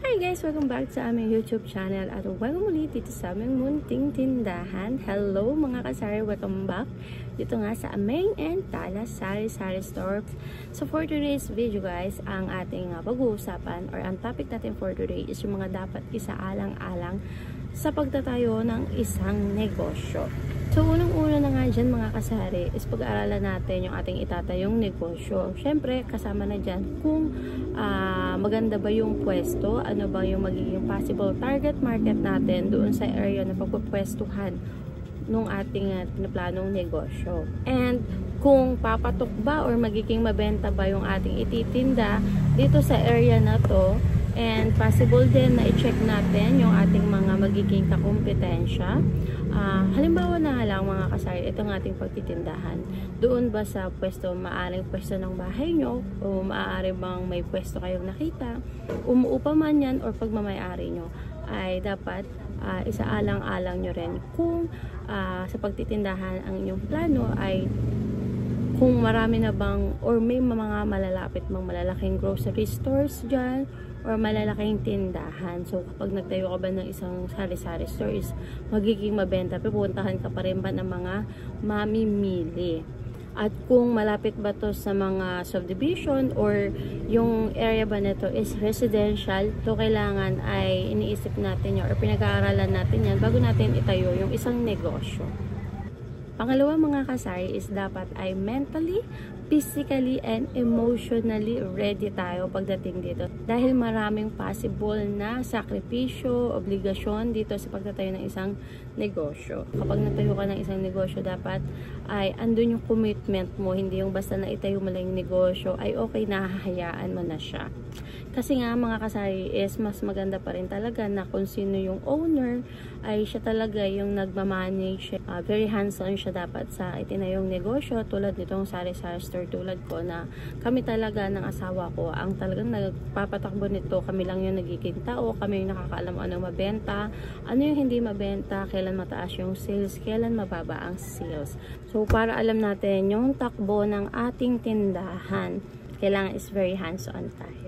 Hi guys! Welcome back sa aming YouTube channel at welcome ulit dito sa aming munting tindahan. Hello mga kasari! Welcome back dito nga sa aming Entala Sari-Sari Store. So for today's video guys, ang ating pag-uusapan or ang topic natin for today is yung mga dapat isaalang-alang sa pagtatayo ng isang negosyo. So, unang-una na nga dyan mga kasari is pag-aaralan natin yung ating itatayong negosyo. Siyempre, kasama na dyan kung maganda ba yung pwesto, ano ba yung magiging possible target market natin doon sa area na pagpupwestuhan nung ating pinaplanong negosyo. And kung papatok ba or magiging mabenta ba yung ating ititinda dito sa area na to. And possible din na i-check natin yung ating mga magiging kakumpetensya. Halimbawa na lang mga kasari, itong ating pagtitindahan. Doon ba sa pwesto, maaaring pwesto ng bahay nyo, o maaari bang may pwesto kayong nakita, umuupa man yan, or pagmamayari nyo, ay dapat isaalang-alang nyo rin kung sa pagtitindahan ang inyong plano ay kung marami na bang or may mga malalapit mang malalaking grocery stores dyan or malalaking tindahan. So kapag nagtayo ka ba ng isang sari-sari store is magiging mabenta, pupuntahan ka pa rin ba ng mga mamimili. At kung malapit ba to sa mga subdivision or yung area ba nito is residential, to kailangan ay iniisip natin yun or pinag-aaralan natin yan bago natin itayo yung isang negosyo. Pangalawa mga kasari is dapat ay mentally, physically, and emotionally ready tayo pagdating dito. Dahil maraming possible na sakripisyo, obligasyon dito sa pagtatayo ng isang negosyo. Kapag natayo ka ng isang negosyo, dapat ay andun yung commitment mo. Hindi yung basta na itayo mo lang yung negosyo, ay okay na hahayaan mo na siya. Kasi nga mga kasari is mas maganda pa rin talaga na kung sino yung owner ay siya talaga yung nagmamanage. Very hands-on siya dapat sa itinayong negosyo tulad nitong sari-sari store tulad ko na kami talaga ng asawa ko ang talagang nagpapatakbo nito. Kami lang yung nagiging tao, kami yung nakakaalam anong mabenta, ano yung hindi mabenta, kailan mataas yung sales, kailan mababa ang sales. So para alam natin yung takbo ng ating tindahan, kailangan is very hands-on tayo.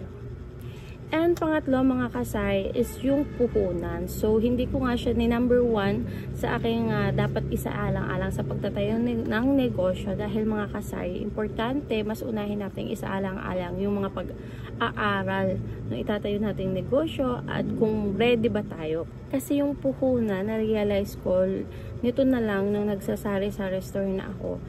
And pangatlo mga kasay is yung puhunan. So hindi ko nga siya ni number 1 sa aking dapat isaalang-alang sa pagtatayo ng negosyo dahil mga kasay, importante mas unahin natin isaalang-alang yung mga pag-aaral ng itatayo nating negosyo at kung ready ba tayo. Kasi yung puhunan, na-realize ko nito na lang nung nagsasari-sari store na ako.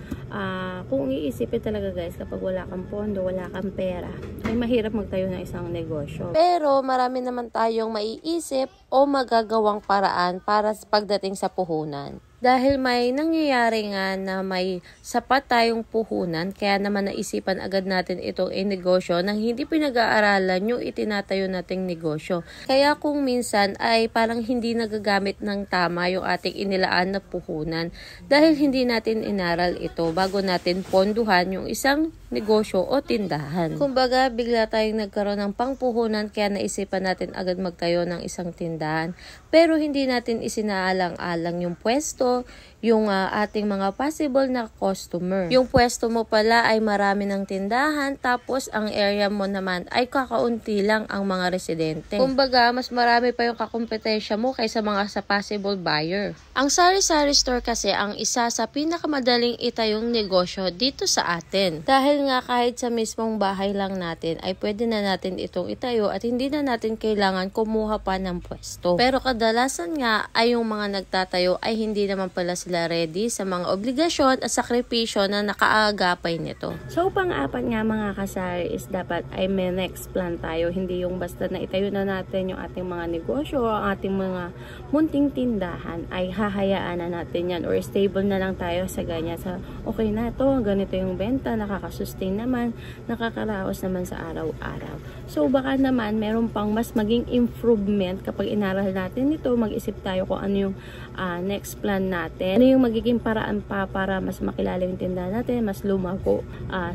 Kung iisipin talaga guys, kapag wala kang pondo, wala kang pera, ay mahirap magtayo ng isang negosyo. Pero marami naman tayong maiisip o magagawang paraan para pagdating sa puhunan. Dahil may nangyayari nga na may sapat tayong puhunan, kaya naman naisipan agad natin itong negosyo nang hindi pinag-aaralan yung itinatayo nating negosyo. Kaya kung minsan ay parang hindi nagagamit ng tama yung ating inilaan na puhunan dahil hindi natin inaral ito bago natin ponduhan yung isang negosyo o tindahan. Kumbaga, bigla tayong nagkaroon ng pangpuhunan kaya naisipan natin agad magtayo ng isang tindahan. Pero hindi natin isinaalang-alang yung pwesto, yung ating mga possible na customer. Yung pwesto mo pala ay marami ng tindahan, tapos ang area mo naman ay kakaunti lang ang mga residente. Kumbaga, mas marami pa yung kakumpetensya mo kaysa mga sa possible buyer. Ang sari-sari store kasi ang isa sa pinakamadaling itayong negosyo dito sa atin. Dahil nga kahit sa mismong bahay lang natin ay pwede na natin itong itayo at hindi na natin kailangan kumuha pa ng pwesto. Pero kadalasan nga ay yung mga nagtatayo ay hindi naman pala sila ready sa mga obligasyon at sakripisyo na nakaagapay nito. So pang-apat nga mga kasari is dapat ay may next plan tayo. Hindi yung basta na itayo na natin yung ating mga negosyo, ang ating mga munting tindahan ay hahayaan na natin yan or stable na lang tayo sa ganyan. Sa okay na to, ganito yung benta, nakakasustain naman, nakakaraos naman sa araw-araw. So baka naman meron pang mas maging improvement kapag inaral natin ito, mag-isip tayo kung ano yung next plan natin. Ano yung magiging paraan pa para mas makilala yung tindahan natin, mas lumago.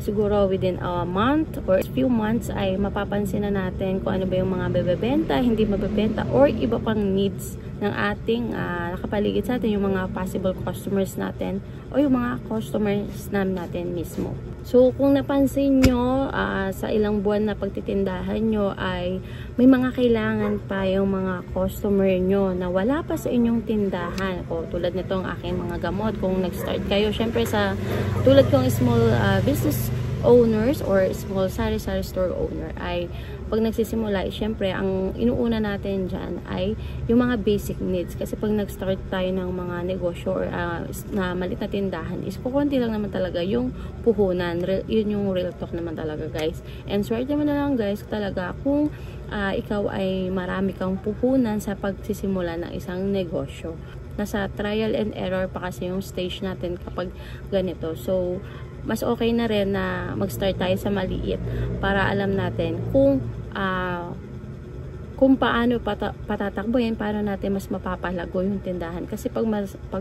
Siguro within a month or a few months ay mapapansin na natin kung ano ba yung mga bebebenta, hindi mabebenta, or iba pang needs ng ating nakapaligid sa atin, yung mga possible customers natin o yung mga customers natin mismo. So, kung napansin nyo, sa ilang buwan na pagtitinda tindahan nyo ay may mga kailangan pa yung mga customer nyo na wala pa sa inyong tindahan. O tulad nitong aking mga gamot, kung nag-start kayo, syempre sa tulad kong small business owners or small sari-sari store owner ay pag nagsisimula, syempre ang inuuna natin dyan ay yung mga basic needs, kasi pag nag-start tayo ng mga negosyo or na maliit na tindahan is kukunti lang naman talaga yung puhunan. Yun yung real talk naman talaga, guys. And swerte mo na lang, guys, talaga kung ikaw ay marami kang puhunan sa pagsisimula ng isang negosyo. Nasa trial and error pa kasi yung stage natin kapag ganito. So mas okay na rin na mag-start tayo sa maliit para alam natin kung paano patatakbuhin, para natin mas mapapalago yung tindahan. Kasi pag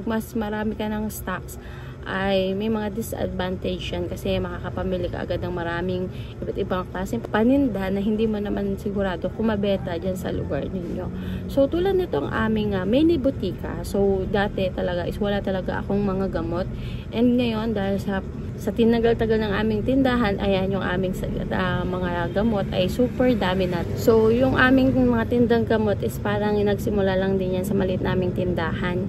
mas marami ka ng stocks ay may mga disadvantage yan, kasi makakapamili ka agad ng maraming iba't ibang klaseng paninda na hindi mo naman sigurado kung mabenta dyan sa lugar ninyo. So tulad nitong aming mini butika, so dati talaga is wala talaga akong mga gamot, and ngayon dahil sa tinagal-tagal ng aming tindahan, ayan yung aming mga gamot ay super dami na. So yung aming mga tindang gamot is parang nagsimula lang din yan sa maliit naming tindahan.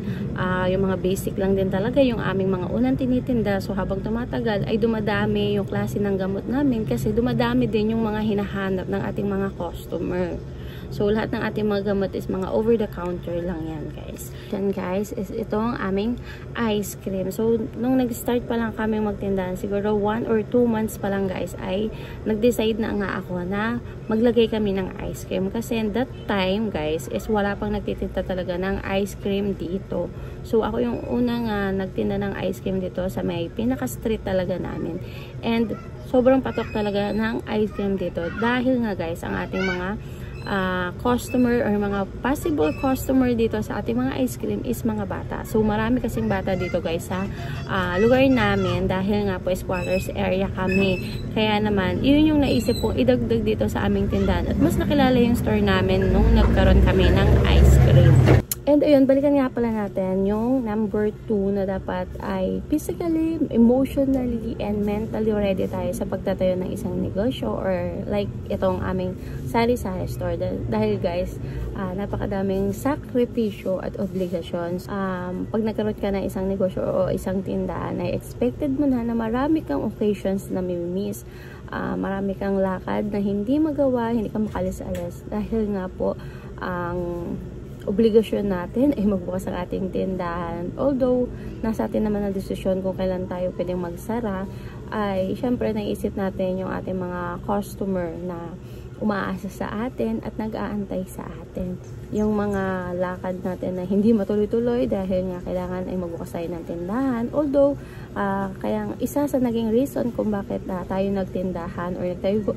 Yung mga basic lang din talaga yung aming mga unang tinitinda. So habang tumatagal ay dumadami yung klase ng gamot namin, kasi dumadami din yung mga hinahanap ng ating mga customer. So lahat ng ating mga gamot is mga over the counter lang yan, guys. Yan, guys, is itong aming ice cream. So nung nag-start pa lang kami magtindahan, siguro 1 or 2 months pa lang, guys, ay nag-decide na nga ako na maglagay kami ng ice cream. Kasi that time, guys, is wala pang nagtitinda talaga ng ice cream dito. So ako yung unang nagtinda ng ice cream dito sa may pinaka-street talaga namin. And sobrang patok talaga ng ice cream dito. Dahil nga, guys, ang ating mga customer or mga possible customer dito sa ating mga ice cream is mga bata. So marami kasing bata dito, guys, sa lugar namin, dahil nga po squatters area kami. Kaya naman, yun yung naisip kong idagdag dito sa aming tindahan, at mas nakilala yung store namin nung nagkaroon kami ng ice cream. And ayun, balikan nga pala natin yung number 2 na dapat ay physically, emotionally, and mentally ready tayo sa pagtatayo ng isang negosyo, or like itong aming sari-sari store. Dahil, guys, napakadaming sakripisyo at obligations. Pag nagkaroon ka ng isang negosyo o isang tindahan, ay expected mo na marami kang occasions na mimiss. Marami kang lakad na hindi magawa, hindi ka makalis-alis. Dahil nga po, ang obligasyon natin ay magbukas ang ating tindahan. Although, nasa atin naman ang desisyon kung kailan tayo pwedeng magsara, ay syempre naisip natin yung ating mga customer na umaasa sa atin at nag-aantay sa atin. Yung mga lakad natin na hindi matuloy-tuloy dahil nga kailangan ay magbukas tayo ng tindahan. Although, kaya isa sa naging reason kung bakit tayo nagtindahan or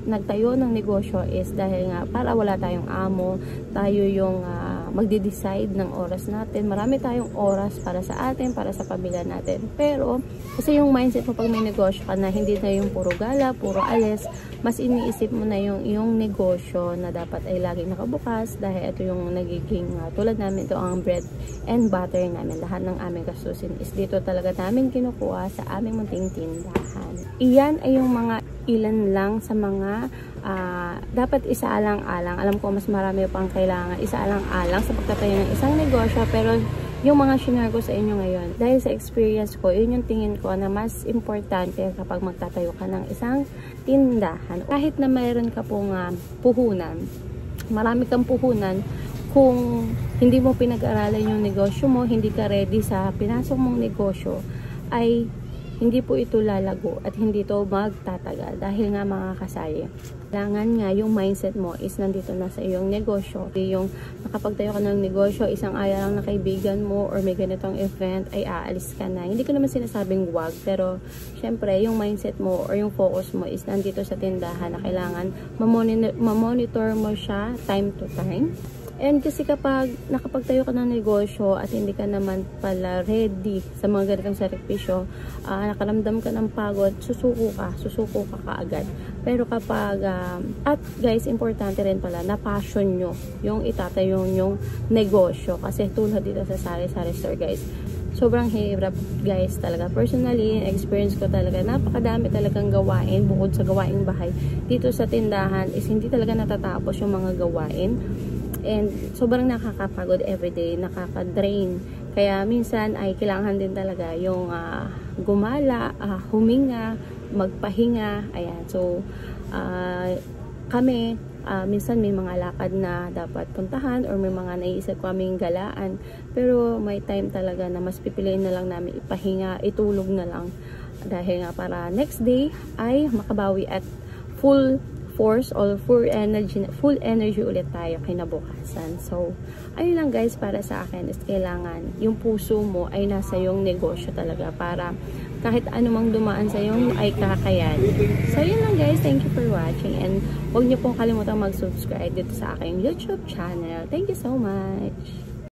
nagtayo ng negosyo is dahil nga para wala tayong amo, tayo yung magde-decide ng oras natin. Marami tayong oras para sa atin, para sa pamilya natin. Pero, kasi yung mindset mo pag may negosyo ka na, hindi na yung puro gala, puro alis, mas iniisip mo na yung iyong negosyo na dapat ay laging nakabukas, dahil ito yung nagiging tulad namin, ito ang bread and butter namin. Lahat ng aming gastusin is dito talaga namin kinukuha sa aming munting tindahan. Iyan ay yung mga ilan lang sa mga dapat isaalang-alang. Alam ko mas marami pang kailangan isaalang-alang sa pagtatayo ng isang negosyo, pero yung mga share ko sa inyo ngayon, dahil sa experience ko, yun yung tingin ko na mas importante kapag magtatayo ka ng isang tindahan. Kahit na mayroon ka pong puhunan, marami kang puhunan, kung hindi mo pinag-aralan yung negosyo mo, hindi ka ready sa pinasok mong negosyo, ay hindi po ito lalago at hindi ito magtatagal. Dahil nga, mga kasari, kailangan nga yung mindset mo is nandito na sa iyong negosyo. Yung nakapagtayo ka ng negosyo, isang aya lang na kaibigan mo or may ganitong event, ay aalis ka na. Hindi ko naman sinasabing wag, pero syempre yung mindset mo or yung focus mo is nandito sa tindahan na kailangan mamonitor mo siya time to time. And kasi kapag nakapagtayo ka ng negosyo at hindi ka naman pala ready sa mga ganitong sakripisyo, nakaramdam ka ng pagod, susuko ka kaagad. Pero kapag, at guys, importante rin pala na passion nyo yung itatayo yung negosyo. Kasi tulad dito sa sari-sari store, guys, sobrang hirap guys talaga. Personally, experience ko talaga, napakadami talagang gawain bukod sa gawaing bahay. Dito sa tindahan is hindi talaga natatapos yung mga gawain. And sobrang nakakapagod everyday, nakaka-drain. Kaya minsan ay kailangan din talaga yung gumala, huminga, magpahinga. Ayan. So, kami, minsan may mga lakad na dapat puntahan or may mga naiisip kaming galaan. Pero may time talaga na mas pipiliin na lang namin ipahinga, itulog na lang. Dahil nga para next day ay makabawi at full force or full energy ulit tayo kinabukasan. So, ayun lang guys, para sa akin is kailangan yung puso mo ay nasa yung negosyo talaga para kahit anumang dumaan sa yung ay kakayanin. So, yun lang guys. Thank you for watching and huwag niyo pong kalimutang mag-subscribe dito sa aking YouTube channel. Thank you so much!